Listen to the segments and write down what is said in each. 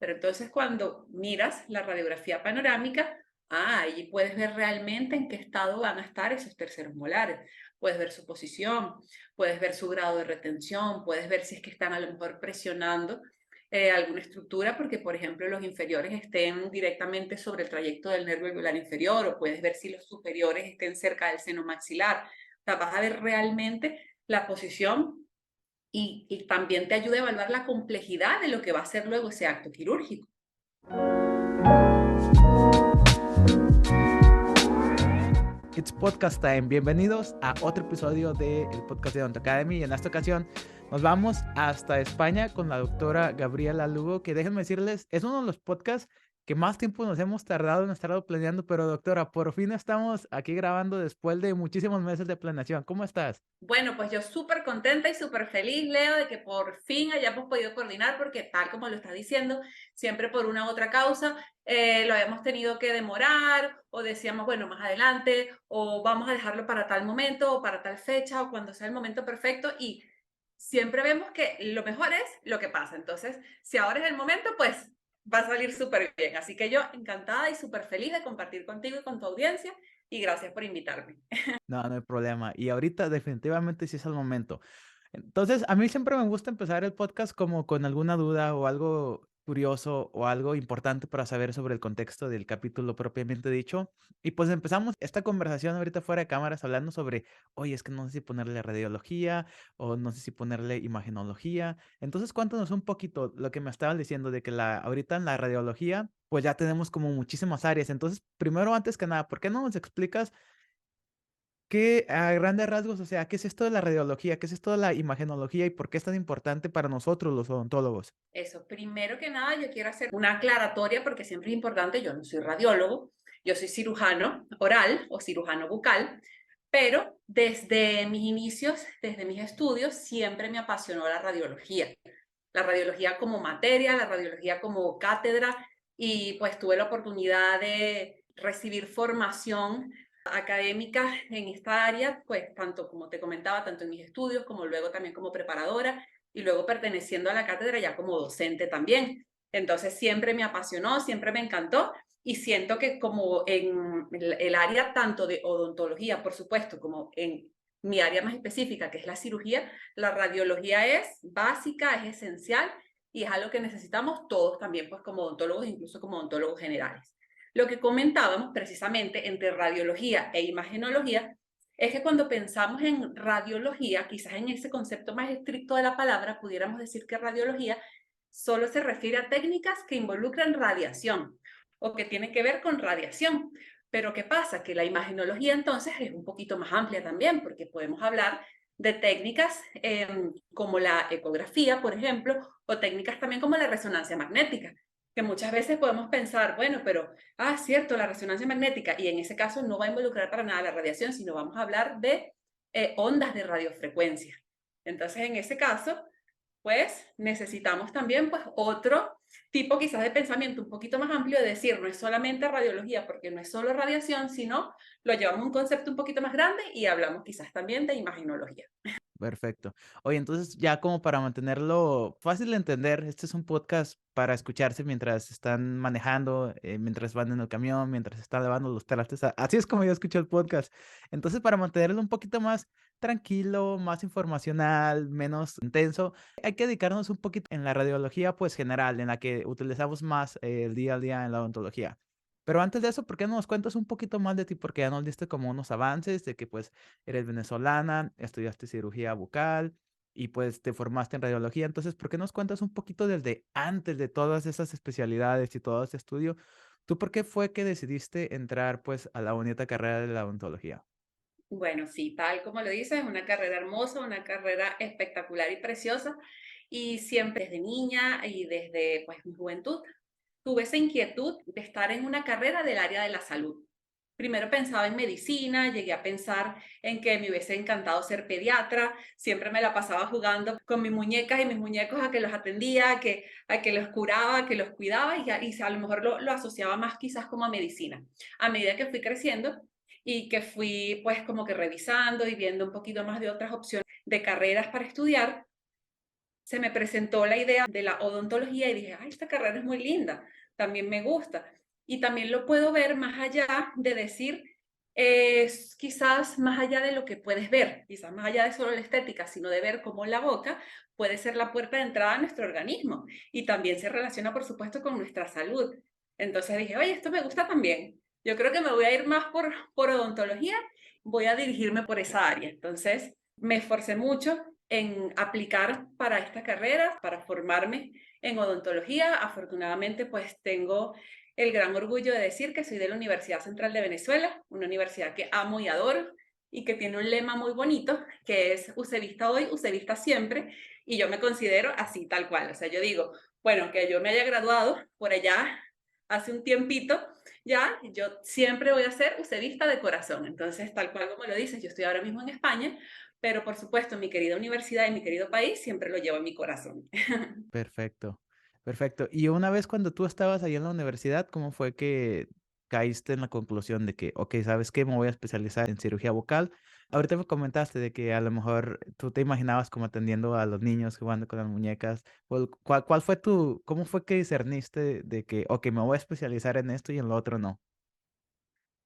Pero entonces cuando miras la radiografía panorámica, ahí puedes ver realmente en qué estado van a estar esos terceros molares. Puedes ver su posición, puedes ver su grado de retención, puedes ver si es que están a lo mejor presionando alguna estructura, porque por ejemplo los inferiores estén directamente sobre el trayecto del nervio alveolar inferior, o puedes ver si los superiores estén cerca del seno maxilar. O sea, vas a ver realmente la posición y también te ayuda a evaluar la complejidad de lo que va a ser luego ese acto quirúrgico. It's Podcast Time. Bienvenidos a otro episodio del podcast de Odonto Academy. Y en esta ocasión nos vamos hasta España con la doctora Gabriela Lugo, que déjenme decirles, es uno de los podcasts que más tiempo nos hemos tardado en estarlo planeando, pero doctora, por fin estamos aquí grabando después de muchísimos meses de planeación. ¿Cómo estás? Bueno, pues yo súper contenta y súper feliz, Leo, de que por fin hayamos podido coordinar, porque tal como lo estás diciendo, siempre por una u otra causa, lo habíamos tenido que demorar, o decíamos, bueno, más adelante, o vamos a dejarlo para tal momento, o para tal fecha, o cuando sea el momento perfecto, y siempre vemos que lo mejor es lo que pasa. Entonces, si ahora es el momento, pues va a salir súper bien. Así que yo encantada y súper feliz de compartir contigo y con tu audiencia, y gracias por invitarme. No, no hay problema. Y ahorita definitivamente sí es el momento. Entonces, a mí siempre me gusta empezar el podcast como con alguna duda o algo curioso o algo importante para saber sobre el contexto del capítulo propiamente dicho. Y pues empezamos esta conversación ahorita fuera de cámaras hablando sobre, oye, es que no sé si ponerle radiología o no sé si ponerle imagenología. Entonces, cuéntanos un poquito lo que me estabas diciendo de que ahorita en la radiología, pues ya tenemos como muchísimas áreas. Entonces, primero, antes que nada, ¿por qué no nos explicas? ¿Qué, a grandes rasgos, o sea, qué es esto de la radiología? ¿Qué es esto de la imagenología y por qué es tan importante para nosotros los odontólogos? Eso, primero que nada, yo quiero hacer una aclaratoria porque siempre es importante, yo no soy radiólogo, yo soy cirujano oral o cirujano bucal, pero desde mis inicios, desde mis estudios, siempre me apasionó la radiología como materia, la radiología como cátedra, y pues tuve la oportunidad de recibir formación académica en esta área, pues tanto como te comentaba, tanto en mis estudios como luego también como preparadora y luego perteneciendo a la cátedra ya como docente también. Entonces siempre me apasionó, siempre me encantó y siento que como en el área tanto de odontología, por supuesto, como en mi área más específica, que es la cirugía, la radiología es básica, es esencial y es algo que necesitamos todos también, pues como odontólogos, incluso como odontólogos generales. Lo que comentábamos precisamente entre radiología e imagenología es que cuando pensamos en radiología, quizás en ese concepto más estricto de la palabra, pudiéramos decir que radiología solo se refiere a técnicas que involucran radiación o que tienen que ver con radiación. Pero ¿qué pasa? Que la imagenología entonces es un poquito más amplia también, porque podemos hablar de técnicas como la ecografía, por ejemplo, o técnicas también como la resonancia magnética, que muchas veces podemos pensar, bueno, pero, cierto, la resonancia magnética, y en ese caso no va a involucrar para nada la radiación, sino vamos a hablar de ondas de radiofrecuencia. Entonces, en ese caso, pues necesitamos también pues otro tipo quizás de pensamiento un poquito más amplio de decir, no es solamente radiología, porque no es solo radiación, sino lo llevamos a un concepto un poquito más grande y hablamos quizás también de imaginología. Perfecto. Oye, entonces ya como para mantenerlo fácil de entender, este es un podcast para escucharse mientras están manejando, mientras van en el camión, mientras están lavando los trastes. Así es como yo escucho el podcast. Entonces, para mantenerlo un poquito más tranquilo, más informacional, menos intenso, hay que dedicarnos un poquito en la radiología, pues general, en la que utilizamos más el día a día en la odontología. Pero antes de eso, ¿por qué no nos cuentas un poquito más de ti? Porque ya nos diste como unos avances de que pues eres venezolana, estudiaste cirugía bucal y pues te formaste en radiología. Entonces, ¿por qué nos cuentas un poquito desde antes de todas esas especialidades y todo ese estudio? ¿Tú por qué fue que decidiste entrar pues a la bonita carrera de la odontología? Bueno, sí, tal como lo dices, es una carrera hermosa, una carrera espectacular y preciosa. Y siempre desde niña y desde pues mi juventud tuve esa inquietud de estar en una carrera del área de la salud. Primero pensaba en medicina, llegué a pensar en que me hubiese encantado ser pediatra, siempre me la pasaba jugando con mis muñecas y mis muñecos a que los atendía, a que los curaba, a que los cuidaba y a lo mejor lo asociaba más quizás como a medicina. A medida que fui creciendo y que fui pues como que revisando y viendo un poquito más de otras opciones de carreras para estudiar, se me presentó la idea de la odontología y dije, ay, esta carrera es muy linda, también me gusta. Y también lo puedo ver más allá de decir, quizás más allá de lo que puedes ver, quizás más allá de solo la estética, sino de ver cómo la boca puede ser la puerta de entrada a nuestro organismo y también se relaciona, por supuesto, con nuestra salud. Entonces dije, oye, esto me gusta también. Yo creo que me voy a ir más por odontología, voy a dirigirme por esa área. Entonces me esforcé mucho en aplicar para esta carrera, para formarme en odontología. Afortunadamente, pues tengo el gran orgullo de decir que soy de la Universidad Central de Venezuela, una universidad que amo y adoro y que tiene un lema muy bonito, que es "Use vista hoy, use vista siempre", y yo me considero así, tal cual. O sea, yo digo, bueno, que yo me haya graduado por allá hace un tiempito, ya, yo siempre voy a ser use vista de corazón. Entonces, tal cual como lo dices, yo estoy ahora mismo en España, pero por supuesto, mi querida universidad y mi querido país siempre lo llevo en mi corazón. Perfecto, perfecto. Y una vez cuando tú estabas ahí en la universidad, ¿cómo fue que caíste en la conclusión de que, ok, ¿sabes qué? Me voy a especializar en cirugía bucal. Ahorita me comentaste de que a lo mejor tú te imaginabas como atendiendo a los niños jugando con las muñecas. ¿Cuál fue cómo fue que discerniste de que, ok, me voy a especializar en esto y en lo otro no?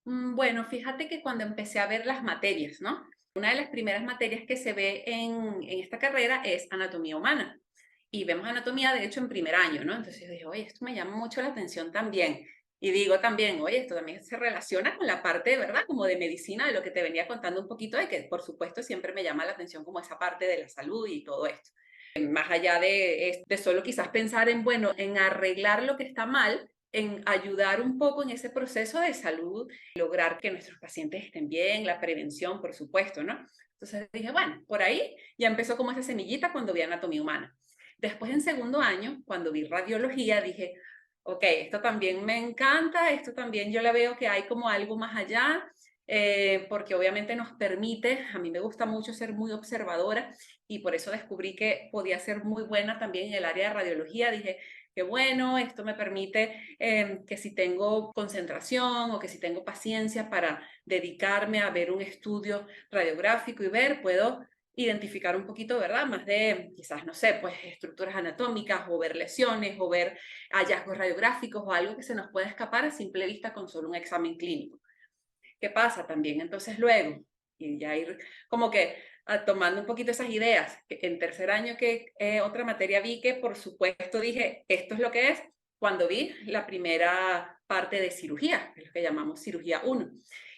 Bueno, fíjate que cuando empecé a ver las materias, ¿no? Una de las primeras materias que se ve en esta carrera es anatomía humana. Y vemos anatomía, de hecho, en primer año, ¿no? Entonces yo dije, oye, esto me llama mucho la atención también. Y digo también, oye, esto también se relaciona con la parte, ¿verdad? Como de medicina, de lo que te venía contando un poquito, de que por supuesto siempre me llama la atención como esa parte de la salud y todo esto. Más allá de solo quizás pensar en, bueno, en arreglar lo que está mal, en ayudar un poco en ese proceso de salud, lograr que nuestros pacientes estén bien, la prevención, por supuesto, ¿no? Entonces dije, bueno, por ahí ya empezó como esa semillita cuando vi anatomía humana. Después en segundo año, cuando vi radiología, dije, ok, esto también me encanta, esto también yo la veo que hay como algo más allá, porque obviamente nos permite, a mí me gusta mucho ser muy observadora y por eso descubrí que podía ser muy buena también en el área de radiología. Dije, qué bueno, esto me permite que si tengo concentración o que si tengo paciencia para dedicarme a ver un estudio radiográfico y ver, puedo identificar un poquito, ¿verdad? Más de quizás, no sé, pues estructuras anatómicas o ver lesiones o ver hallazgos radiográficos o algo que se nos pueda escapar a simple vista con solo un examen clínico. ¿Qué pasa también? Entonces luego, y ya ir como que tomando un poquito esas ideas, que en tercer año que otra materia vi que por supuesto dije, esto es lo que es, cuando vi la primera parte de cirugía, que es lo que llamamos cirugía uno.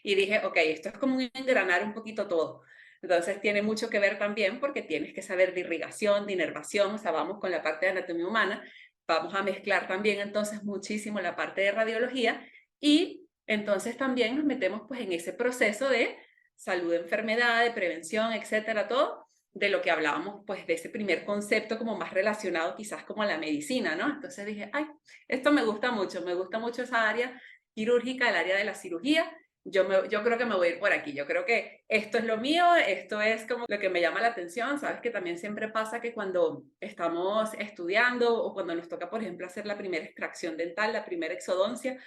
Y dije, ok, esto es como engranar un poquito todo. Entonces tiene mucho que ver también porque tienes que saber de irrigación, de inervación, o sea, vamos con la parte de anatomía humana, vamos a mezclar también entonces muchísimo la parte de radiología y entonces también nos metemos pues en ese proceso de salud, enfermedad, de prevención, etcétera, todo de lo que hablábamos pues de ese primer concepto como más relacionado quizás como a la medicina, ¿no? Entonces dije, ay, esto me gusta mucho esa área quirúrgica, el área de la cirugía, yo creo que me voy a ir por aquí, yo creo que esto es lo mío, esto es como lo que me llama la atención, sabes que también siempre pasa que cuando estamos estudiando o cuando nos toca, por ejemplo, hacer la primera extracción dental, la primera exodoncia,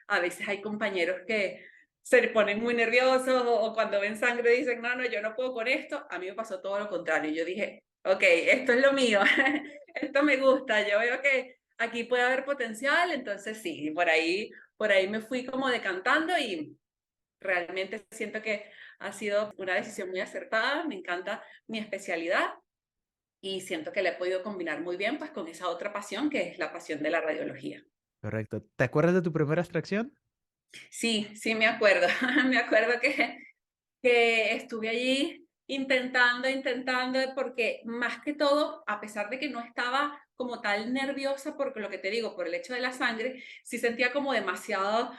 a veces hay compañeros que se ponen muy nerviosos o cuando ven sangre dicen, no, no, yo no puedo con esto. A mí me pasó todo lo contrario. Yo dije, ok, esto es lo mío, esto me gusta, yo veo que aquí puede haber potencial, entonces sí, por ahí me fui como decantando y realmente siento que ha sido una decisión muy acertada, me encanta mi especialidad y siento que la he podido combinar muy bien pues con esa otra pasión que es la pasión de la radiología. Correcto. ¿Te acuerdas de tu primera extracción? Sí, sí me acuerdo, me acuerdo que estuve allí intentando, porque más que todo, a pesar de que no estaba como tal nerviosa, porque lo que te digo, por el hecho de la sangre, sí sentía como demasiado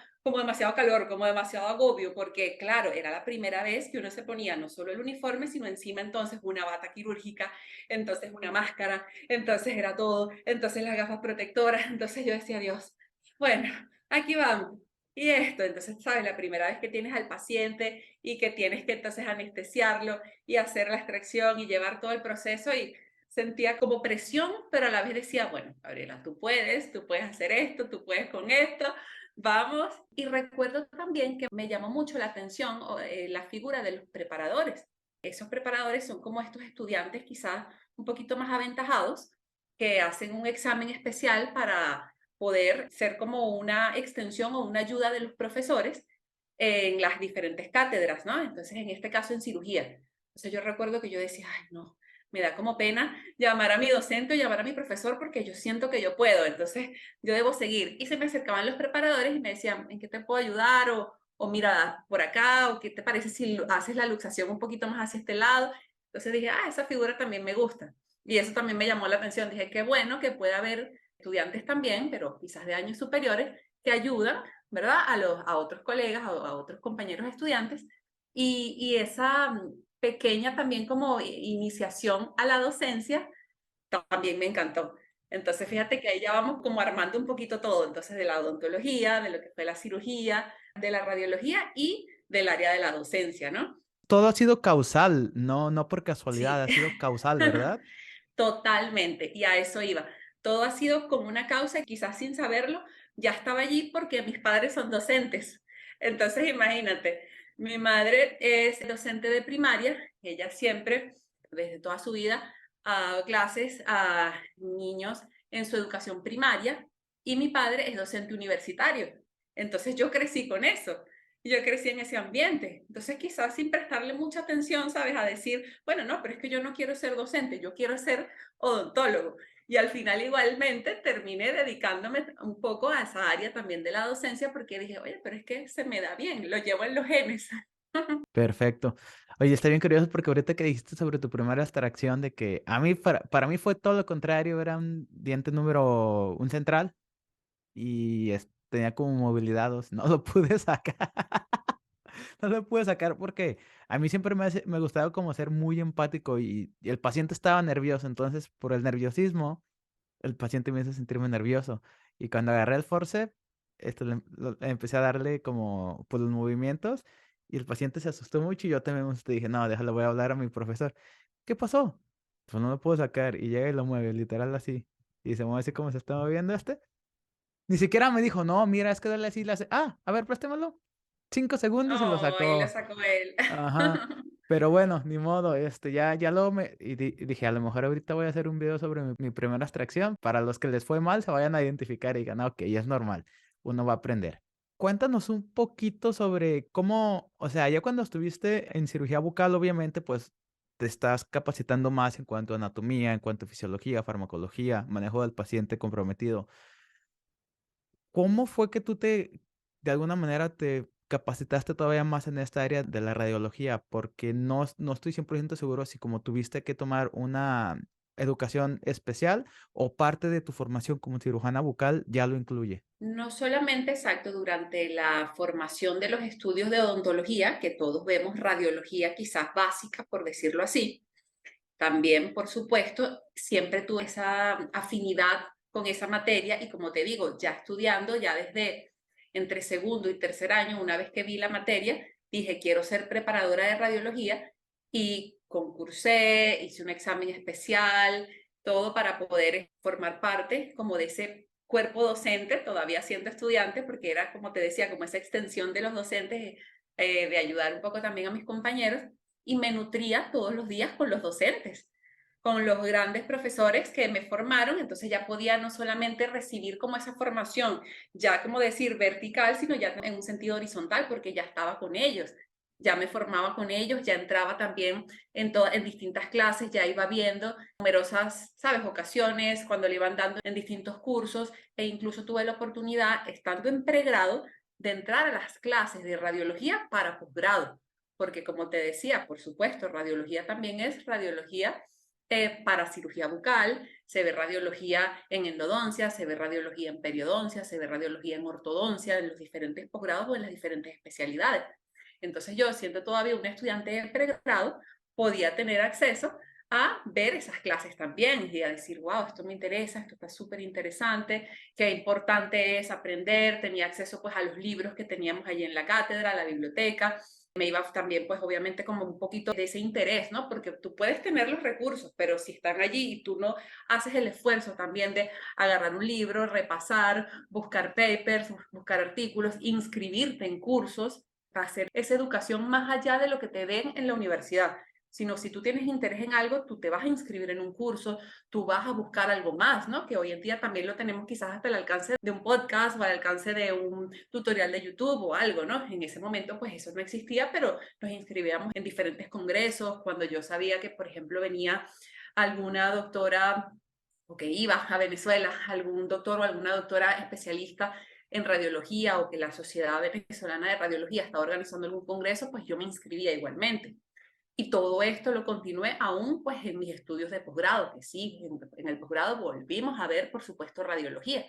calor, como demasiado agobio, porque claro, era la primera vez que uno se ponía no solo el uniforme, sino encima entonces una bata quirúrgica, entonces una máscara, entonces era todo, entonces las gafas protectoras, entonces yo decía, Dios, bueno, aquí vamos. Y esto, entonces, ¿sabes? La primera vez que tienes al paciente y que tienes que entonces anestesiarlo y hacer la extracción y llevar todo el proceso y sentía como presión, pero a la vez decía, bueno, Gabriela, tú puedes hacer esto, tú puedes con esto, vamos. Y recuerdo también que me llamó mucho la atención la figura de los preparadores. Esos preparadores son como estos estudiantes quizás un poquito más aventajados, que hacen un examen especial para poder ser como una extensión o una ayuda de los profesores en las diferentes cátedras, ¿no? Entonces, en este caso, en cirugía. Entonces, yo recuerdo que yo decía, ay, no, me da como pena llamar a mi docente o llamar a mi profesor porque yo siento que yo puedo, entonces yo debo seguir. Y se me acercaban los preparadores y me decían, ¿en qué te puedo ayudar? O mira, por acá, o qué te parece si haces la luxación un poquito más hacia este lado. Entonces dije, ah, esa figura también me gusta. Y eso también me llamó la atención. Dije, qué bueno que pueda haber estudiantes también, pero quizás de años superiores, que ayudan, ¿verdad? A otros colegas, a otros compañeros estudiantes. Y esa pequeña también como iniciación a la docencia también me encantó. Entonces, fíjate que ahí ya vamos como armando un poquito todo, entonces de la odontología, de lo que fue la cirugía, de la radiología y del área de la docencia, ¿no? Todo ha sido causal, no por casualidad, Sí, ha sido causal, ¿verdad? totalmente. Y a eso iba. Todo ha sido con una causa, y quizás sin saberlo, ya estaba allí porque mis padres son docentes. Entonces, imagínate, mi madre es docente de primaria, ella siempre, desde toda su vida, ha dado clases a niños en su educación primaria y mi padre es docente universitario. Entonces, yo crecí con eso. Yo crecí en ese ambiente. Entonces, quizás sin prestarle mucha atención, ¿sabes? A decir, bueno, no, pero es que yo no quiero ser docente, yo quiero ser odontólogo. Y al final igualmente terminé dedicándome un poco a esa área también de la docencia porque dije, oye, pero es que se me da bien, lo llevo en los genes. Perfecto. Oye, está bien curioso porque ahorita que dijiste sobre tu primera extracción de que a mí, para mí fue todo lo contrario, era un diente número, un central y tenía como movilidad 2, no lo pude sacar. No lo pude sacar porque a mí siempre me gustaba como ser muy empático y el paciente estaba nervioso, entonces por el nerviosismo el paciente me hizo sentirme nervioso. Y cuando agarré el forceps, empecé a darle como por los movimientos y el paciente se asustó mucho y yo también dije, no, déjalo, voy a hablar a mi profesor. ¿Qué pasó? Pues no lo puedo sacar y llega y lo mueve, literal así. Y se mueve así como se está moviendo este. Ni siquiera me dijo, no, mira, es que dale así, le hace, ah, a ver, préstemelo. 5 segundos y lo Oh, y lo sacó. sacó él. Ajá. Pero bueno, ni modo, ya luego y dije, a lo mejor ahorita voy a hacer un video sobre mi primera extracción. Para los que les fue mal, se vayan a identificar y digan, "Ah, ok, ya es normal, uno va a aprender". Cuéntanos un poquito sobre cómo, o sea, ya cuando estuviste en cirugía bucal, obviamente, pues te estás capacitando más en cuanto a anatomía, en cuanto a fisiología, farmacología, manejo del paciente comprometido. ¿Cómo fue que tú de alguna manera, te capacitaste todavía más en esta área de la radiología? Porque no estoy 100% seguro si como tuviste que tomar una educación especial o parte de tu formación como cirujana bucal ya lo incluye. No solamente, exacto, durante la formación de los estudios de odontología, que todos vemos radiología quizás básica, por decirlo así, también, por supuesto, siempre tuve esa afinidad con esa materia y como te digo, ya estudiando, ya desde entre segundo y tercer año, una vez que vi la materia, dije, quiero ser preparadora de radiología y concursé, hice un examen especial, todo para poder formar parte como de ese cuerpo docente, todavía siendo estudiante, porque era, como te decía, como esa extensión de los docentes, de ayudar un poco también a mis compañeros y me nutría todos los días con los docentes, con los grandes profesores que me formaron, entonces ya podía no solamente recibir como esa formación, ya como decir vertical, sino ya en un sentido horizontal, porque ya estaba con ellos, ya me formaba con ellos, ya entraba también en distintas clases, ya iba viendo numerosas, ¿sabes?, ocasiones, cuando le iban dando en distintos cursos, e incluso tuve la oportunidad, estando en pregrado, de entrar a las clases de radiología para posgrado porque como te decía, por supuesto, radiología también es radiología para cirugía bucal, se ve radiología en endodoncia, se ve radiología en periodoncia, se ve radiología en ortodoncia, en los diferentes posgrados o en las diferentes especialidades. Entonces yo, siendo todavía un estudiante de pregrado, podía tener acceso a ver esas clases también y a decir, wow, esto me interesa, esto está súper interesante, qué importante es aprender, tenía acceso pues a los libros que teníamos allí en la cátedra, a la biblioteca, me iba también, pues obviamente como un poquito de ese interés, ¿no? Porque tú puedes tener los recursos, pero si están allí y tú no haces el esfuerzo también de agarrar un libro, repasar, buscar papers, buscar artículos, inscribirte en cursos, hacer esa educación más allá de lo que te den en la universidad. sino si tú tienes interés en algo, tú te vas a inscribir en un curso, tú vas a buscar algo más, ¿no? Que hoy en día también lo tenemos quizás hasta el alcance de un podcast o al alcance de un tutorial de YouTube o algo, ¿no? En ese momento pues eso no existía, pero nos inscribíamos en diferentes congresos. Cuando yo sabía que, por ejemplo, venía alguna doctora o que iba a Venezuela, algún doctor o alguna doctora especialista en radiología, o que la Sociedad Venezolana de Radiología estaba organizando algún congreso, pues yo me inscribía igualmente. Y todo esto lo continué aún pues en mis estudios de posgrado, que sí, en el posgrado volvimos a ver, por supuesto, radiología.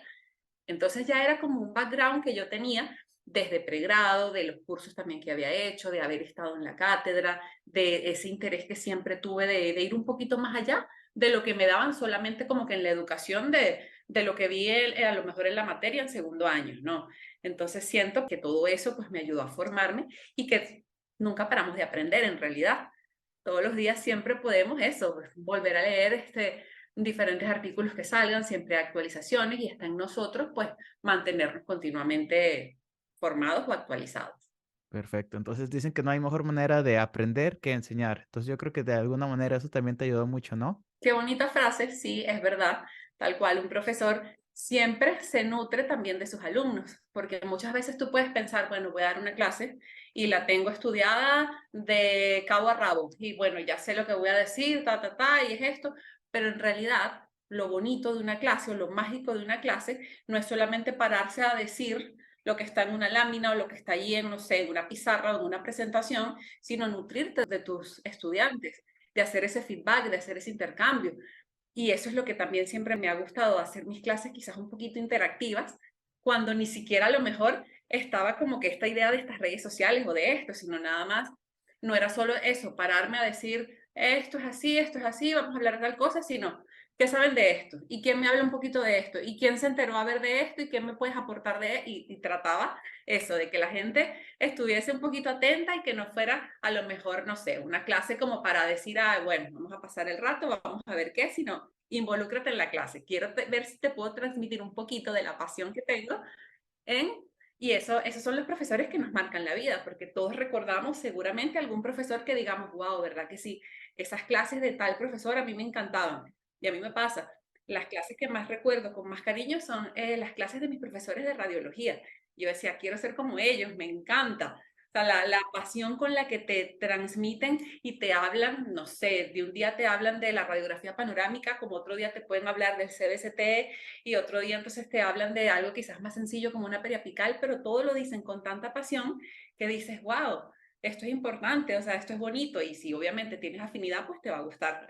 Entonces ya era como un background que yo tenía desde pregrado, de los cursos también que había hecho, de haber estado en la cátedra, de ese interés que siempre tuve de ir un poquito más allá de lo que me daban solamente como que en la educación de lo que vi a lo mejor en la materia en segundo año, ¿no? Entonces siento que todo eso pues me ayudó a formarme y que nunca paramos de aprender en realidad. Todos los días siempre podemos eso, pues, volver a leer diferentes artículos que salgan, siempre hay actualizaciones y está en nosotros pues mantenernos continuamente formados o actualizados. Perfecto. Entonces dicen que no hay mejor manera de aprender que enseñar. Entonces yo creo que de alguna manera eso también te ayudó mucho, ¿no? Qué bonita frase, sí, es verdad. Tal cual, un profesor siempre se nutre también de sus alumnos, porque muchas veces tú puedes pensar, bueno, voy a dar una clase y la tengo estudiada de cabo a rabo, y bueno, ya sé lo que voy a decir, y es esto, pero en realidad lo bonito de una clase o lo mágico de una clase no es solamente pararse a decir lo que está en una lámina o lo que está allí en, no sé, en una pizarra o en una presentación, sino nutrirte de tus estudiantes, de hacer ese feedback, de hacer ese intercambio. Y eso es lo que también siempre me ha gustado, hacer mis clases quizás un poquito interactivas, cuando ni siquiera a lo mejor estaba como que esta idea de estas redes sociales o de esto, sino nada más, no era solo eso, pararme a decir, esto es así, vamos a hablar de tal cosa, sino, ¿qué saben de esto? ¿Y quién me habla un poquito de esto? ¿Y quién se enteró a ver de esto? ¿Y quién me puedes aportar de esto? Y trataba eso, de que la gente estuviese un poquito atenta y que no fuera a lo mejor, no sé, una clase como para decir, ah, bueno, vamos a pasar el rato, vamos a ver qué, sino involúcrate en la clase. Quiero ver si te puedo transmitir un poquito de la pasión que tengo en... Y eso, esos son los profesores que nos marcan la vida, porque todos recordamos seguramente algún profesor que digamos, wow, ¿verdad que sí? Esas clases de tal profesor a mí me encantaban. Y a mí me pasa, las clases que más recuerdo con más cariño son las clases de mis profesores de radiología. Yo decía, quiero ser como ellos, me encanta. O sea, la pasión con la que te transmiten y te hablan, no sé, de un día te hablan de la radiografía panorámica, como otro día te pueden hablar del CBCT y otro día entonces te hablan de algo quizás más sencillo como una periapical, pero todo lo dicen con tanta pasión que dices, wow, esto es importante, o sea, esto es bonito y si obviamente tienes afinidad, pues te va a gustar.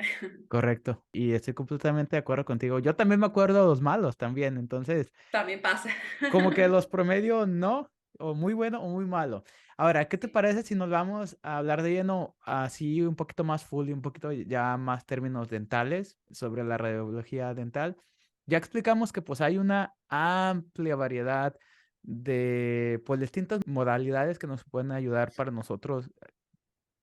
Correcto. Y estoy completamente de acuerdo contigo. Yo también me acuerdo de los malos también. Entonces, También pasa. como que los promedio no, o muy bueno o muy malo. Ahora, ¿qué te parece si nos vamos a hablar de lleno así un poquito más full y un poquito ya más términos dentales sobre la radiología dental? Ya explicamos que pues hay una amplia variedad de pues distintas modalidades que nos pueden ayudar para nosotros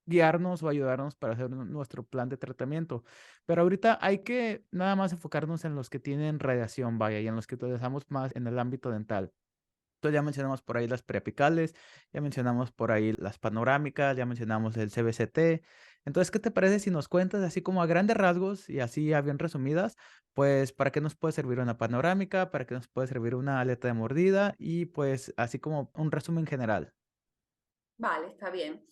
guiarnos o ayudarnos para hacer nuestro plan de tratamiento. Pero ahorita hay que nada más enfocarnos en los que tienen radiación, vaya, y en los que utilizamos más en el ámbito dental. Entonces ya mencionamos por ahí las preapicales, ya mencionamos por ahí las panorámicas, ya mencionamos el CBCT. Entonces, ¿qué te parece si nos cuentas así como a grandes rasgos y así a bien resumidas, pues para qué nos puede servir una panorámica, para qué nos puede servir una aleta de mordida y pues así como un resumen general? Vale, está bien.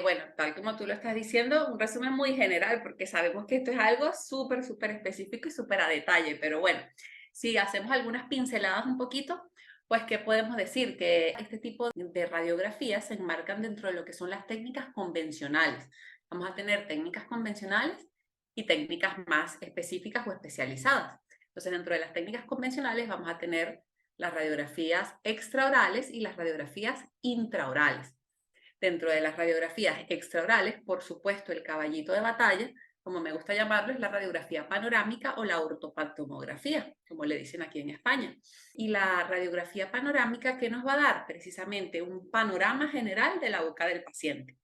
Bueno, tal como tú lo estás diciendo, un resumen muy general, porque sabemos que esto es algo súper, súper específico y súper a detalle, pero bueno, si hacemos algunas pinceladas un poquito, pues, ¿qué podemos decir? Que este tipo de radiografías se enmarcan dentro de lo que son las técnicas convencionales. Vamos a tener técnicas convencionales y técnicas más específicas o especializadas. Entonces, dentro de las técnicas convencionales vamos a tener las radiografías extraorales y las radiografías intraorales. Dentro de las radiografías extraorales, por supuesto, el caballito de batalla, como me gusta llamarlo, es la radiografía panorámica o la ortopantomografía, como le dicen aquí en España. Y la radiografía panorámica, ¿qué nos va a dar? Precisamente un panorama general de la boca del paciente.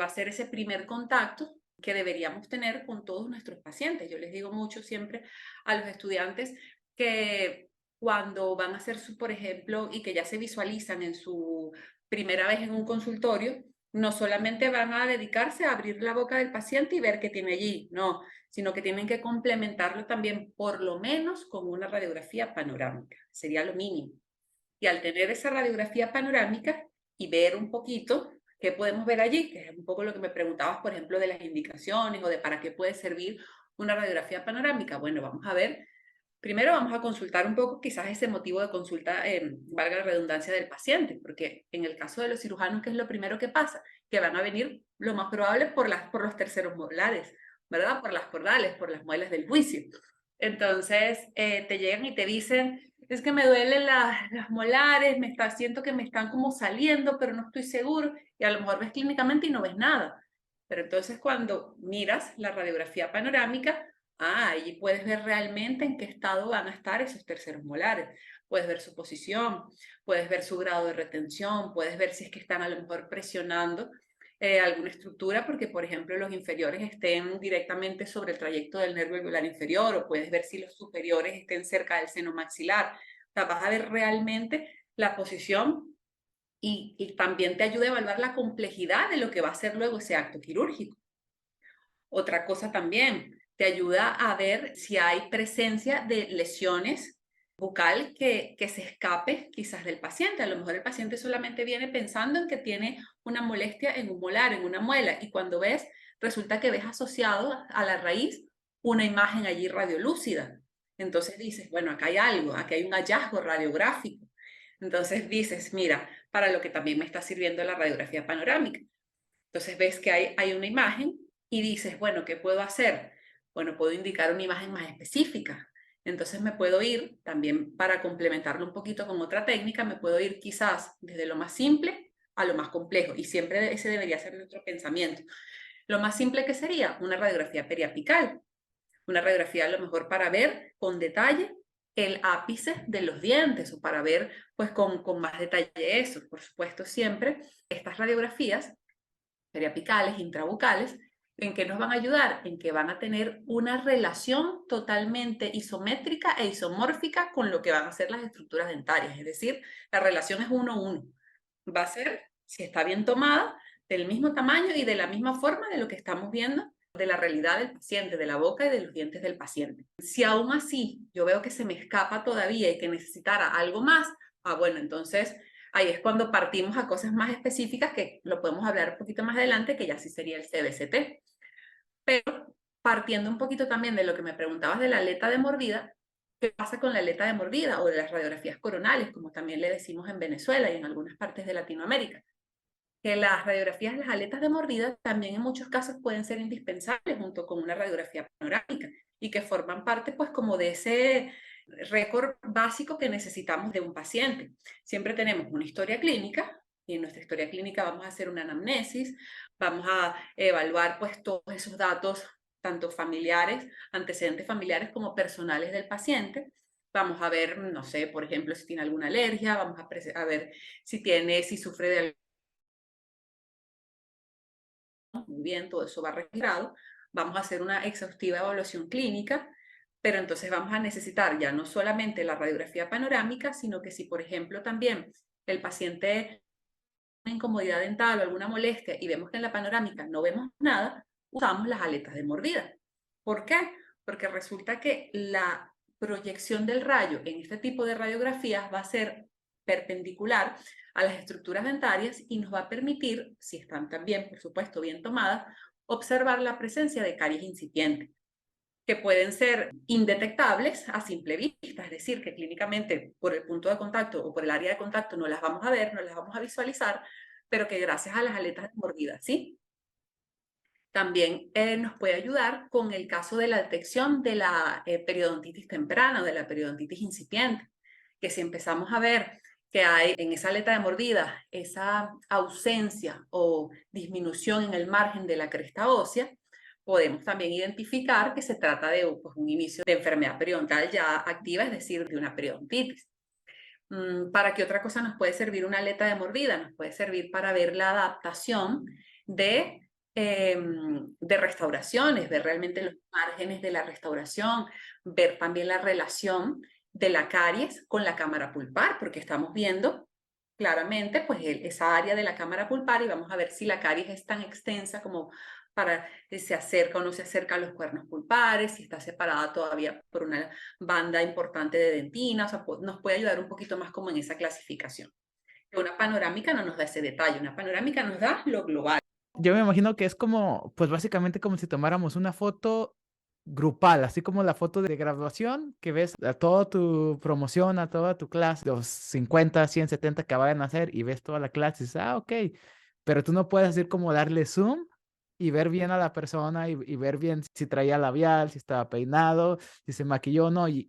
Va a ser ese primer contacto que deberíamos tener con todos nuestros pacientes. Yo les digo mucho siempre a los estudiantes que cuando van a hacer su, por ejemplo, y que ya se visualizan en su primera vez en un consultorio, no solamente van a dedicarse a abrir la boca del paciente y ver qué tiene allí, no, sino que tienen que complementarlo también por lo menos con una radiografía panorámica, sería lo mínimo. Y al tener esa radiografía panorámica y ver un poquito qué podemos ver allí, que es un poco lo que me preguntabas, por ejemplo, de las indicaciones o de para qué puede servir una radiografía panorámica. Bueno, vamos a ver. Primero vamos a consultar un poco quizás ese motivo de consulta, valga la redundancia, del paciente, porque en el caso de los cirujanos, ¿qué es lo primero que pasa? Que van a venir lo más probable por los terceros molares, ¿verdad? Por las cordales, por las muelas del juicio. Entonces, te llegan y te dicen, es que me duelen las molares, siento que me están como saliendo, pero no estoy seguro, y a lo mejor ves clínicamente y no ves nada. Pero entonces cuando miras la radiografía panorámica, ahí puedes ver realmente en qué estado van a estar esos terceros molares. Puedes ver su posición, puedes ver su grado de retención, puedes ver si es que están a lo mejor presionando alguna estructura, porque por ejemplo los inferiores estén directamente sobre el trayecto del nervio alveolar inferior, o puedes ver si los superiores estén cerca del seno maxilar. O sea, vas a ver realmente la posición y también te ayuda a evaluar la complejidad de lo que va a ser luego ese acto quirúrgico. Otra cosa también, te ayuda a ver si hay presencia de lesiones bucal que se escape quizás del paciente. A lo mejor el paciente solamente viene pensando en que tiene una molestia en un molar, en una muela, y cuando ves, resulta que ves asociado a la raíz una imagen allí radiolúcida. Entonces dices, bueno, acá hay algo, aquí hay un hallazgo radiográfico. Entonces dices, mira, para lo que también me está sirviendo la radiografía panorámica. Entonces ves que hay una imagen y dices, bueno, ¿qué puedo hacer? Bueno, puedo indicar una imagen más específica. Entonces me puedo ir, también para complementarlo un poquito con otra técnica, me puedo ir quizás desde lo más simple a lo más complejo. Y siempre ese debería ser nuestro pensamiento. Lo más simple que sería una radiografía periapical. Una radiografía a lo mejor para ver con detalle el ápice de los dientes o para ver pues con más detalle eso. Por supuesto, siempre estas radiografías periapicales, intrabucales, ¿en qué nos van a ayudar? En que van a tener una relación totalmente isométrica e isomórfica con lo que van a ser las estructuras dentarias. Es decir, la relación es 1:1. Va a ser, si está bien tomada, del mismo tamaño y de la misma forma de lo que estamos viendo de la realidad del paciente, de la boca y de los dientes del paciente. Si aún así yo veo que se me escapa todavía y que necesitara algo más, bueno, entonces ahí es cuando partimos a cosas más específicas que lo podemos hablar un poquito más adelante, que ya sí sería el CBCT. Pero partiendo un poquito también de lo que me preguntabas de la aleta de mordida, ¿qué pasa con la aleta de mordida o de las radiografías coronales, como también le decimos en Venezuela y en algunas partes de Latinoamérica? Que las radiografías, las aletas de mordida, también en muchos casos pueden ser indispensables junto con una radiografía panorámica y que forman parte pues como de ese récord básico que necesitamos de un paciente. Siempre tenemos una historia clínica y en nuestra historia clínica vamos a hacer una anamnesis, vamos a evaluar pues todos esos datos, tanto familiares, antecedentes familiares como personales del paciente. Vamos a ver, no sé, por ejemplo, si tiene alguna alergia, vamos a ver si sufre de muy bien, todo eso va registrado, vamos a hacer una exhaustiva evaluación clínica, pero entonces vamos a necesitar ya no solamente la radiografía panorámica, sino que si, por ejemplo, también el paciente tiene una incomodidad dental o alguna molestia y vemos que en la panorámica no vemos nada, usamos las aletas de mordida. ¿Por qué? Porque resulta que la proyección del rayo en este tipo de radiografías va a ser perpendicular a las estructuras dentarias y nos va a permitir, si están también, por supuesto, bien tomadas, observar la presencia de caries incipientes, que pueden ser indetectables a simple vista, es decir, que clínicamente por el punto de contacto o por el área de contacto no las vamos a ver, no las vamos a visualizar, pero que gracias a las aletas de mordida, ¿sí? También nos puede ayudar con el caso de la detección de la periodontitis temprana o de la periodontitis incipiente, que si empezamos a ver que hay en esa aleta de mordida esa ausencia o disminución en el margen de la cresta ósea, podemos también identificar que se trata de pues, un inicio de enfermedad periodontal ya activa, es decir, de una periodontitis. ¿Para qué otra cosa nos puede servir una aleta de mordida? Nos puede servir para ver la adaptación de restauraciones, ver realmente los márgenes de la restauración, ver también la relación de la caries con la cámara pulpar, porque estamos viendo claramente pues esa área de la cámara pulpar y vamos a ver si la caries es tan extensa como para se acerca o no se acerca a los cuernos pulpares, si está separada todavía por una banda importante de dentina, o sea, nos puede ayudar un poquito más como en esa clasificación. Una panorámica no nos da ese detalle, una panorámica nos da lo global. Yo me imagino que es como, pues básicamente como si tomáramos una foto grupal, así como la foto de graduación, que ves a toda tu promoción, a toda tu clase, los 50, 100, 70 que vayan a hacer y ves toda la clase y dices, ah, ok, pero tú no puedes decir como darle zoom y ver bien a la persona y ver bien si traía labial, si estaba peinado, si se maquilló o no, y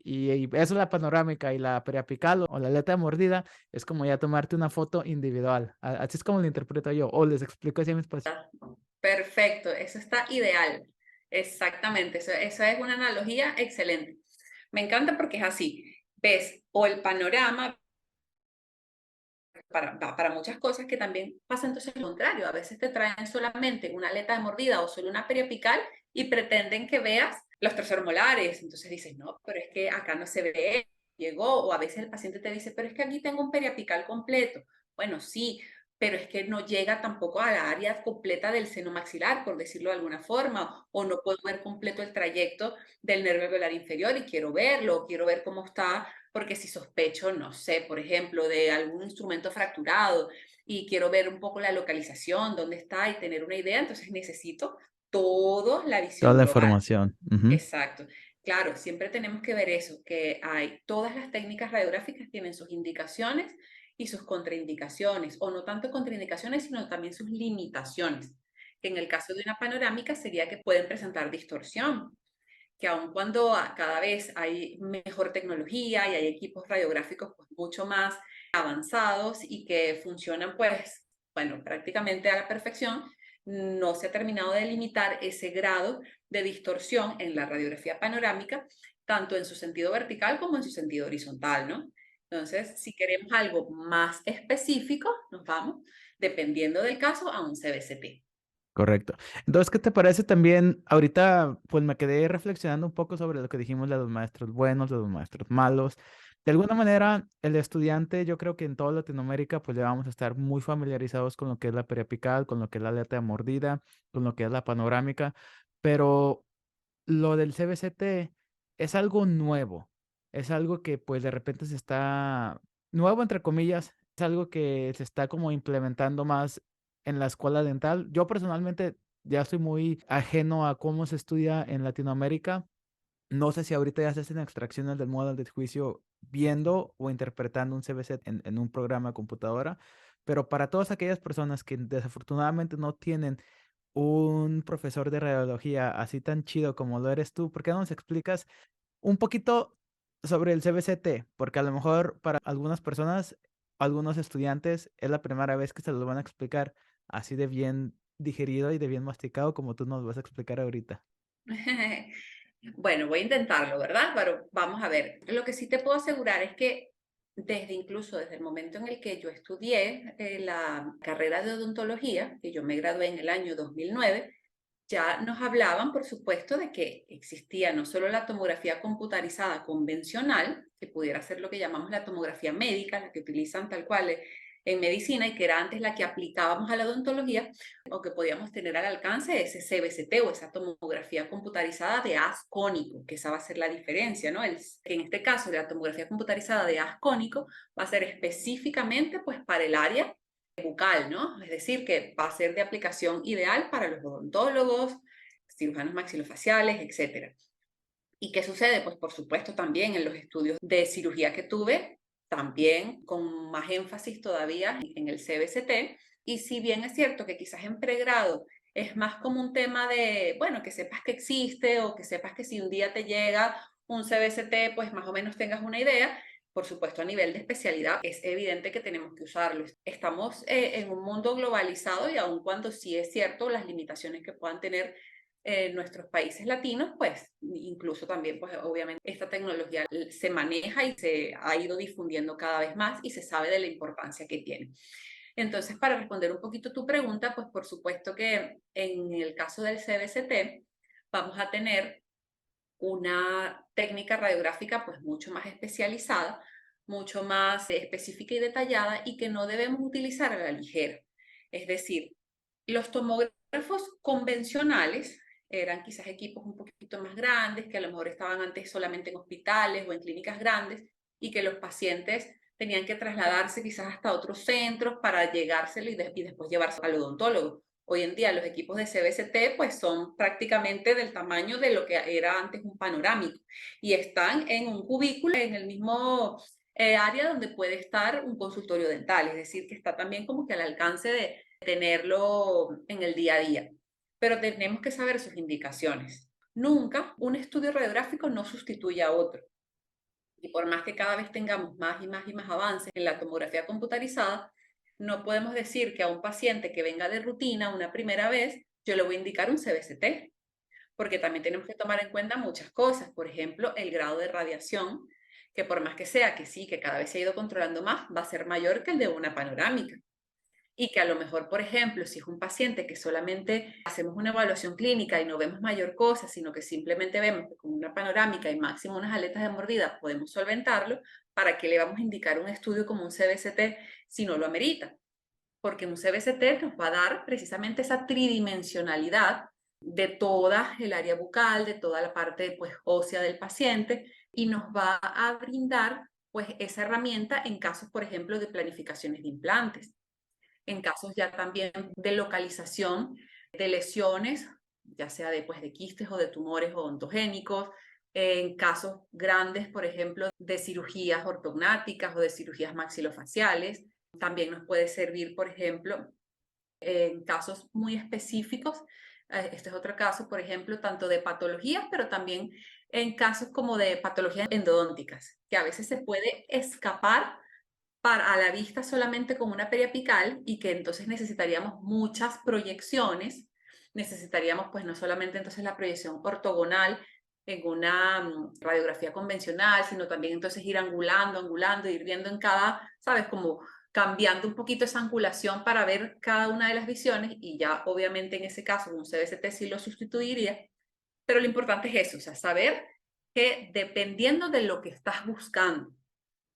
eso es la panorámica y la periapical o la aleta mordida es como ya tomarte una foto individual. Así es como lo interpreto yo, o les explico así a mis pacientes. Perfecto, eso está ideal. Exactamente, eso es una analogía excelente. Me encanta porque es así. Ves o el panorama para muchas cosas que también pasa entonces lo contrario. A veces te traen solamente una aleta de mordida o solo una periapical y pretenden que veas los terceros molares. Entonces dices, no, pero es que acá no se ve, llegó. O a veces el paciente te dice, pero es que aquí tengo un periapical completo. Bueno, sí, pero es que no llega tampoco a la área completa del seno maxilar, por decirlo de alguna forma, o no puedo ver completo el trayecto del nervio alveolar inferior y quiero verlo, quiero ver cómo está porque si sospecho, no sé, por ejemplo, de algún instrumento fracturado y quiero ver un poco la localización, dónde está y tener una idea, entonces necesito toda la Toda visión la global. información. Ujú. Exacto. Claro, siempre tenemos que ver eso, que hay, todas las técnicas radiográficas tienen sus indicaciones y sus contraindicaciones, o no tanto contraindicaciones, sino también sus limitaciones, que en el caso de una panorámica sería que pueden presentar distorsión, que aun cuando cada vez hay mejor tecnología y hay equipos radiográficos pues mucho más avanzados y que funcionan pues, bueno, prácticamente a la perfección, no se ha terminado de limitar ese grado de distorsión en la radiografía panorámica, tanto en su sentido vertical como en su sentido horizontal, ¿no? Entonces, si queremos algo más específico, nos vamos, dependiendo del caso, a un CBCT. Correcto. Entonces, ¿qué te parece también? Ahorita, pues me quedé reflexionando un poco sobre lo que dijimos de los maestros buenos, de los maestros malos. De alguna manera, el estudiante, yo creo que en toda Latinoamérica, pues le vamos a estar muy familiarizados con lo que es la periapical, con lo que es la aleta mordida, con lo que es la panorámica, pero lo del CBCT es algo nuevo, es algo que pues de repente se está, nuevo entre comillas, es algo que se está como implementando más en la escuela dental. Yo personalmente ya estoy muy ajeno a cómo se estudia en Latinoamérica. No sé si ahorita ya se hacen extracciones del modelo de juicio viendo o interpretando un CBC en un programa de computadora, pero para todas aquellas personas que desafortunadamente no tienen un profesor de radiología así tan chido como lo eres tú, ¿por qué no nos explicas un poquito sobre el CBCT? Porque a lo mejor para algunas personas, algunos estudiantes, es la primera vez que se los van a explicar así de bien digerido y de bien masticado como tú nos vas a explicar ahorita. Bueno, voy a intentarlo, ¿verdad? Pero vamos a ver. Lo que sí te puedo asegurar es que incluso desde el momento en el que yo estudié la carrera de odontología, que yo me gradué en el año 2009, ya nos hablaban, por supuesto, de que existía no solo la tomografía computarizada convencional, que pudiera ser lo que llamamos la tomografía médica, la que utilizan tal cual en medicina y que era antes la que aplicábamos a la odontología, o que podíamos tener al alcance ese CBCT o esa tomografía computarizada de haz cónico, que esa va a ser la diferencia, ¿no? En este caso, la tomografía computarizada de haz cónico va a ser específicamente pues para el área bucal, ¿no? Es decir, que va a ser de aplicación ideal para los odontólogos, cirujanos maxilofaciales, etcétera. ¿Y qué sucede? Pues por supuesto también en los estudios de cirugía que tuve, también con más énfasis todavía en el CBCT. Y si bien es cierto que quizás en pregrado es más como un tema de, bueno, que sepas que existe o que sepas que si un día te llega un CBCT, pues más o menos tengas una idea. Por supuesto, a nivel de especialidad es evidente que tenemos que usarlo. Estamos en un mundo globalizado y aun cuando sí es cierto las limitaciones que puedan tener nuestros países latinos, pues incluso también, pues obviamente esta tecnología se maneja y se ha ido difundiendo cada vez más y se sabe de la importancia que tiene. Entonces, para responder un poquito tu pregunta, pues por supuesto que en el caso del CBCT vamos a tener una técnica radiográfica pues mucho más especializada mucho más específica y detallada y que no debemos utilizar a la ligera. Es decir, los tomógrafos convencionales eran quizás equipos un poquito más grandes, que a lo mejor estaban antes solamente en hospitales o en clínicas grandes y que los pacientes tenían que trasladarse quizás hasta otros centros para llegárselo y después llevarse al odontólogo. Hoy en día los equipos de CBCT pues son prácticamente del tamaño de lo que era antes un panorámico y están en un cubículo en el mismo área donde puede estar un consultorio dental, es decir, que está también como que al alcance de tenerlo en el día a día. Pero tenemos que saber sus indicaciones. Nunca un estudio radiográfico no sustituye a otro. Y por más que cada vez tengamos más y más y más avances en la tomografía computarizada, no podemos decir que a un paciente que venga de rutina una primera vez, yo le voy a indicar un CBCT, porque también tenemos que tomar en cuenta muchas cosas. Por ejemplo, el grado de radiación, que por más que sea que sí, que cada vez se ha ido controlando más, va a ser mayor que el de una panorámica y que a lo mejor, por ejemplo, si es un paciente que solamente hacemos una evaluación clínica y no vemos mayor cosa, sino que simplemente vemos que con una panorámica y máximo unas aletas de mordida podemos solventarlo, ¿para qué le vamos a indicar un estudio como un CBCT si no lo amerita? Porque un CBCT nos va a dar precisamente esa tridimensionalidad de toda el área bucal, de toda la parte pues, ósea del paciente y nos va a brindar pues, esa herramienta en casos, por ejemplo, de planificaciones de implantes en casos ya también de localización de lesiones, ya sea de, pues, de quistes o de tumores odontogénicos, en casos grandes, por ejemplo, de cirugías ortognáticas o de cirugías maxilofaciales. También nos puede servir, por ejemplo, en casos muy específicos. Este es otro caso, por ejemplo, tanto de patologías, pero también en casos como de patologías endodónticas, que a veces se puede escapar para a la vista solamente con una periapical y que entonces necesitaríamos muchas proyecciones, necesitaríamos pues no solamente entonces la proyección ortogonal en una radiografía convencional, sino también entonces ir angulando, angulando, ir viendo en cada, ¿sabes? Como cambiando un poquito esa angulación para ver cada una de las visiones y ya obviamente en ese caso un CBCT sí lo sustituiría, pero lo importante es eso, o sea, saber que dependiendo de lo que estás buscando,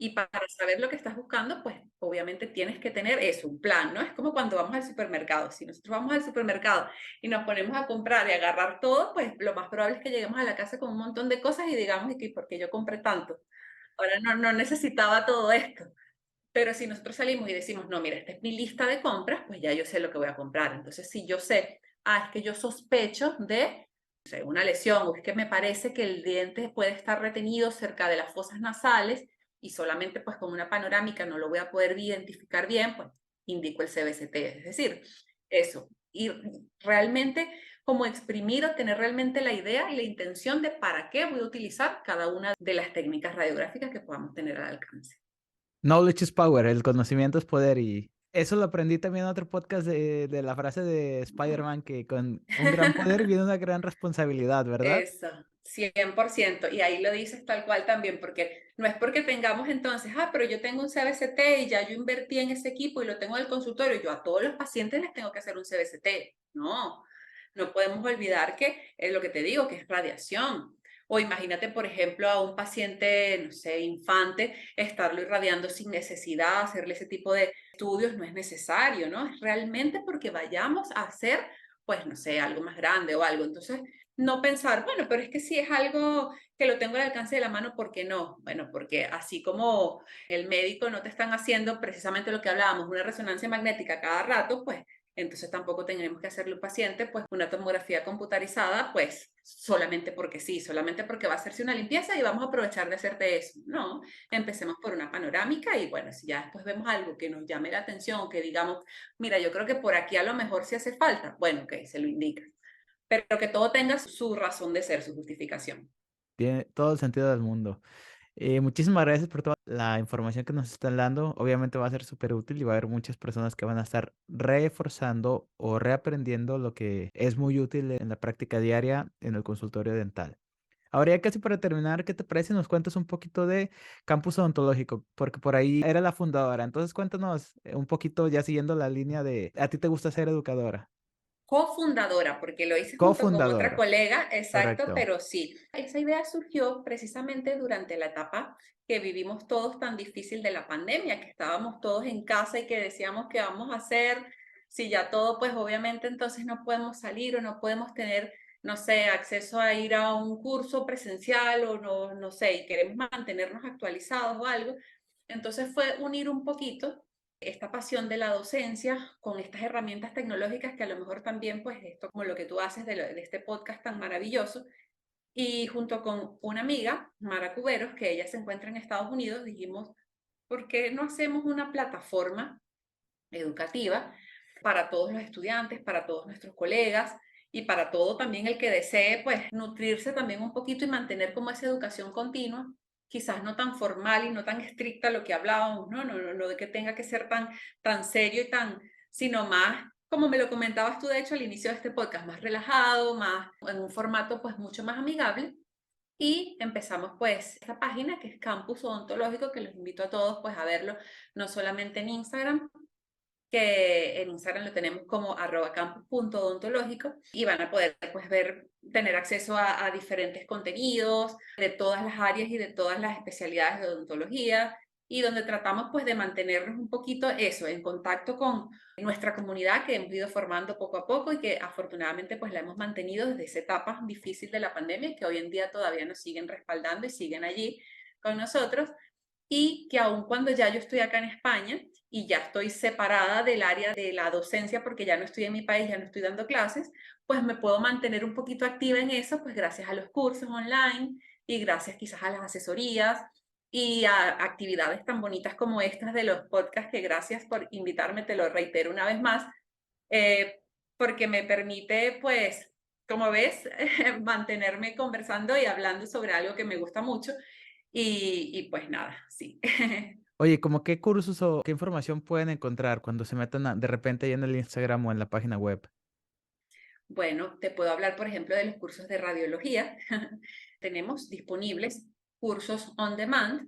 y para saber lo que estás buscando, pues obviamente tienes que tener eso, un plan, ¿no? Es como cuando vamos al supermercado. Si nosotros vamos al supermercado y nos ponemos a comprar y agarrar todo, pues lo más probable es que lleguemos a la casa con un montón de cosas y digamos, ¿y qué? ¿Por qué yo compré tanto? Ahora no necesitaba todo esto. Pero si nosotros salimos y decimos, no, mira, esta es mi lista de compras, pues ya yo sé lo que voy a comprar. Entonces, si yo sé, es que yo sospecho de no sé, una lesión o es que me parece que el diente puede estar retenido cerca de las fosas nasales y solamente pues con una panorámica no lo voy a poder identificar bien, pues indico el CBCT. Es decir, eso. Y realmente como exprimir o tener realmente la idea y la intención de para qué voy a utilizar cada una de las técnicas radiográficas que podamos tener al alcance. Knowledge is power, el conocimiento es poder y eso lo aprendí también en otro podcast de la frase de Spider-Man que con un gran poder viene una gran responsabilidad, ¿verdad? Eso, 100%. Y ahí lo dices tal cual también, porque no es porque tengamos entonces, pero yo tengo un CBCT y ya yo invertí en ese equipo y lo tengo en el consultorio, yo a todos los pacientes les tengo que hacer un CBCT. No, no podemos olvidar que es lo que te digo, que es radiación. O imagínate, por ejemplo, a un paciente, no sé, infante, estarlo irradiando sin necesidad, hacerle ese tipo de estudios no es necesario, ¿no? Es realmente porque vayamos a hacer, pues, no sé, algo más grande o algo. Entonces, no pensar, bueno, pero es que si es algo que lo tengo al alcance de la mano, ¿por qué no? Bueno, porque así como el médico no te están haciendo precisamente lo que hablábamos, una resonancia magnética cada rato, pues entonces tampoco tenemos que hacerle a un paciente pues una tomografía computarizada, pues solamente porque sí, solamente porque va a hacerse una limpieza y vamos a aprovechar de hacerte eso. No, empecemos por una panorámica y bueno, si ya después vemos algo que nos llame la atención, que digamos, mira, yo creo que por aquí a lo mejor sí hace falta, bueno, ok, se lo indica, pero que todo tenga su razón de ser, su justificación. Tiene todo el sentido del mundo. Muchísimas gracias por toda la información que nos están dando. Obviamente va a ser súper útil y va a haber muchas personas que van a estar reforzando o reaprendiendo lo que es muy útil en la práctica diaria en el consultorio dental. Ahora ya casi para terminar, ¿qué te parece? Nos cuentas un poquito de Campus Odontológico, porque por ahí era la fundadora. Entonces cuéntanos un poquito ya siguiendo la línea de, ¿a ti te gusta ser educadora? cofundadora, porque lo hice junto con otra Cofundadora, colega, exacto, correcto. pero sí, esa idea surgió precisamente durante la etapa que vivimos todos tan difícil de la pandemia, que estábamos todos en casa y que decíamos qué vamos a hacer, si ya todo, pues obviamente entonces no podemos salir o no podemos tener, no sé, acceso a ir a un curso presencial o no, no sé, y queremos mantenernos actualizados o algo. Entonces fue unir un poquito esta pasión de la docencia con estas herramientas tecnológicas que a lo mejor también, pues esto como lo que tú haces de este podcast tan maravilloso, y junto con una amiga, Mara Cuberos, que ella se encuentra en Estados Unidos, dijimos, ¿por qué no hacemos una plataforma educativa para todos los estudiantes, para todos nuestros colegas y para todo también el que desee, pues, nutrirse también un poquito y mantener como esa educación continua, quizás no tan formal y no tan estricta lo que hablábamos, no de que tenga que ser tan serio y tan, sino más, como me lo comentabas tú, de hecho, al inicio de este podcast, más relajado, más en un formato pues mucho más amigable. Y empezamos pues esta página que es Campus Odontológico, que los invito a todos pues a verlo, no solamente en Instagram, que en Instagram lo tenemos como @campus.odontológico y van a poder pues ver, tener acceso a diferentes contenidos de todas las áreas y de todas las especialidades de odontología y donde tratamos pues de mantenernos un poquito eso, en contacto con nuestra comunidad que hemos ido formando poco a poco y que afortunadamente pues la hemos mantenido desde esa etapa difícil de la pandemia que hoy en día todavía nos siguen respaldando y siguen allí con nosotros y que aun cuando ya yo estoy acá en España y ya estoy separada del área de la docencia porque ya no estoy en mi país, ya no estoy dando clases, pues me puedo mantener un poquito activa en eso, pues gracias a los cursos online y gracias quizás a las asesorías y a actividades tan bonitas como estas de los podcasts, que gracias por invitarme, te lo reitero una vez más, eh, porque me permite, pues, como ves, mantenerme conversando y hablando sobre algo que me gusta mucho y pues nada, sí. Oye, ¿como qué cursos o qué información pueden encontrar cuando se metan de repente ahí en el Instagram o en la página web? Bueno, te puedo hablar, por ejemplo, de los cursos de radiología. Tenemos disponibles cursos on demand,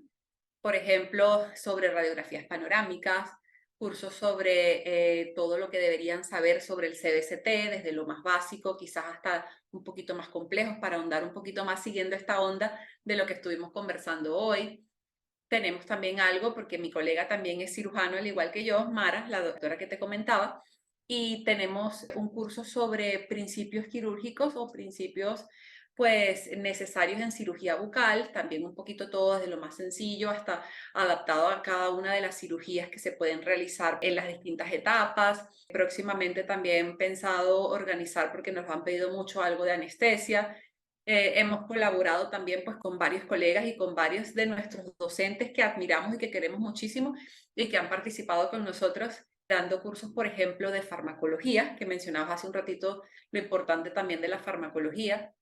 por ejemplo, sobre radiografías panorámicas, cursos sobre todo lo que deberían saber sobre el CBCT, desde lo más básico, quizás hasta un poquito más complejos, para ahondar un poquito más siguiendo esta onda de lo que estuvimos conversando hoy. Tenemos también algo, porque mi colega también es cirujano, al igual que yo, Mara, la doctora que te comentaba, y tenemos un curso sobre principios quirúrgicos o principios pues necesarios en cirugía bucal, también un poquito todo desde lo más sencillo hasta adaptado a cada una de las cirugías que se pueden realizar en las distintas etapas. Próximamente también pensado organizar, porque nos han pedido mucho algo de anestesia. Hemos colaborado también pues con varios colegas y con varios de nuestros docentes que admiramos y que queremos muchísimo y que han participado con nosotros dando cursos, por ejemplo, de farmacología, que mencionabas hace un ratito lo importante también de la farmacología,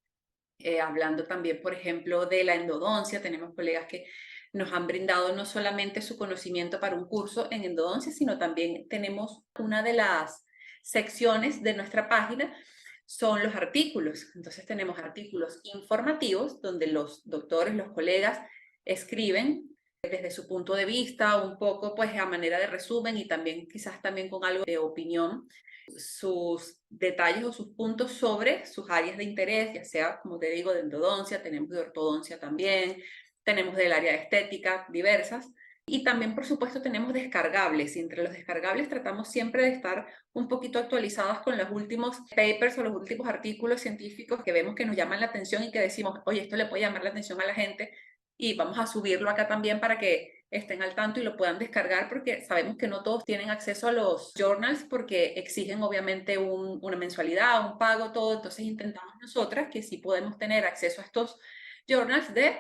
hablando también, por ejemplo, de la endodoncia. Tenemos colegas que nos han brindado no solamente su conocimiento para un curso en endodoncia, sino también tenemos una de las secciones de nuestra página son los artículos. Entonces tenemos artículos informativos donde los doctores, los colegas escriben desde su punto de vista, un poco pues a manera de resumen y también quizás también con algo de opinión, sus detalles o sus puntos sobre sus áreas de interés, ya sea, como te digo, de endodoncia, tenemos de ortodoncia también, tenemos del área de estética, diversas. Y también, por supuesto, tenemos descargables. Y entre los descargables tratamos siempre de estar un poquito actualizados con los últimos papers o los últimos artículos científicos que vemos que nos llaman la atención y que decimos, oye, esto le puede llamar la atención a la gente y vamos a subirlo acá también para que estén al tanto y lo puedan descargar, porque sabemos que no todos tienen acceso a los journals porque exigen obviamente una mensualidad, un pago, todo. Entonces intentamos nosotras que sí podemos tener acceso a estos journals de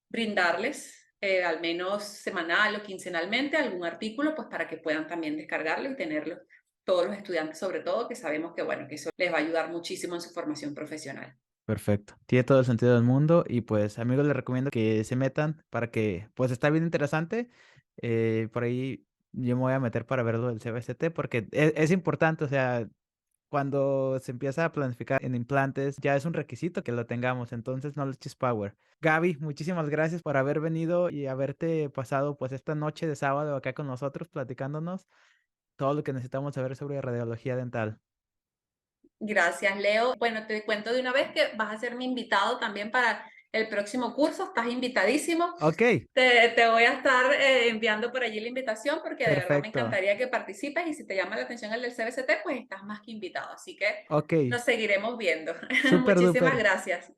brindarles al menos semanal o quincenalmente algún artículo, pues para que puedan también descargarlo y tenerlo todos los estudiantes, sobre todo, que sabemos que bueno, que eso les va a ayudar muchísimo en su formación profesional. Perfecto. Tiene todo el sentido del mundo y pues amigos les recomiendo que se metan para que pues está bien interesante. Por ahí yo me voy a meter para verlo del CBCT porque es importante, o sea, cuando se empieza a planificar en implantes ya es un requisito que lo tengamos, entonces knowledge is power. Gaby, muchísimas gracias por haber venido y haberte pasado pues esta noche de sábado acá con nosotros platicándonos todo lo que necesitamos saber sobre radiología dental. Gracias, Leo. Bueno, te cuento de una vez que vas a ser mi invitado también para el próximo curso. Estás invitadísimo. Ok, Te voy a estar enviando por allí la invitación porque de verdad me perfecto. encantaría que participes y si te llama la atención el del CBCT, pues estás más que invitado. Así que Ok, nos seguiremos viendo. súper Muchísimas duper. gracias.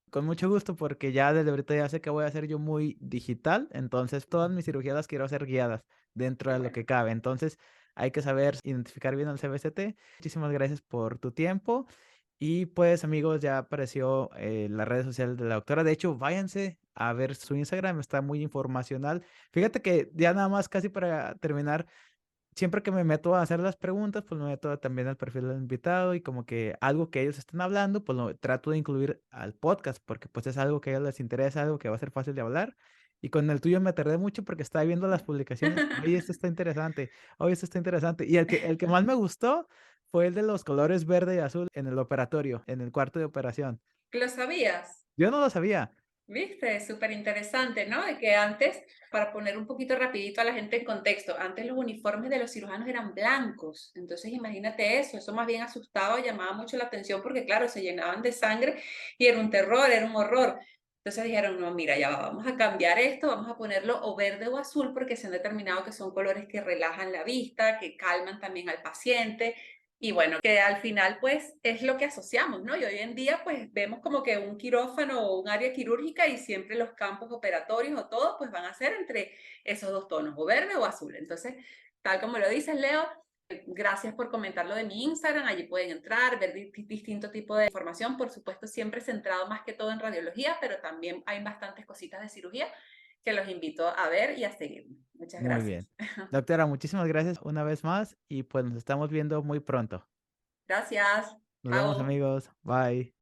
Con mucho gusto, porque ya desde ahorita ya sé que voy a hacer yo muy digital, entonces todas mis cirugías las quiero hacer guiadas dentro Qué de lo bueno. que cabe. Entonces hay que saber identificar bien al CBCT. Muchísimas gracias por tu tiempo. Y pues amigos, ya apareció las redes sociales de la doctora. De hecho, váyanse a ver su Instagram, está muy informacional. Fíjate que ya nada más casi para terminar, siempre que me meto a hacer las preguntas, pues me meto también al perfil del invitado y como que algo que ellos estén hablando, pues lo trato de incluir al podcast, porque pues es algo que a ellos les interesa, algo que va a ser fácil de hablar. Y con el tuyo me tardé mucho porque estaba viendo las publicaciones. Oye, esto está interesante. Oye, esto está interesante. Y el que más me gustó fue el de los colores verde y azul en el operatorio, en el cuarto de operación. ¿Lo sabías? Yo no lo sabía. ¿Viste? Súper interesante, ¿no? De que antes, para poner un poquito rapidito a la gente en contexto, antes los uniformes de los cirujanos eran blancos. Entonces, imagínate eso más bien asustaba, llamaba mucho la atención porque, claro, se llenaban de sangre y era un terror, era un horror. Entonces dijeron, no, mira, ya vamos a cambiar esto, vamos a ponerlo o verde o azul porque se han determinado que son colores que relajan la vista, que calman también al paciente. Y bueno, que al final pues es lo que asociamos, ¿no? Y hoy en día pues vemos como que un quirófano o un área quirúrgica y siempre los campos operatorios o todo pues van a ser entre esos dos tonos, o verde o azul. Entonces, tal como lo dices, Leo, gracias por comentar lo de mi Instagram, allí pueden entrar, ver distinto tipo de información, por supuesto siempre centrado más que todo en radiología, pero también hay bastantes cositas de cirugía que los invito a ver y a seguir. Muchas Muy bien. gracias. Doctora, muchísimas gracias una vez más y pues nos estamos viendo muy pronto. Gracias. Nos vemos Chao. amigos. Bye.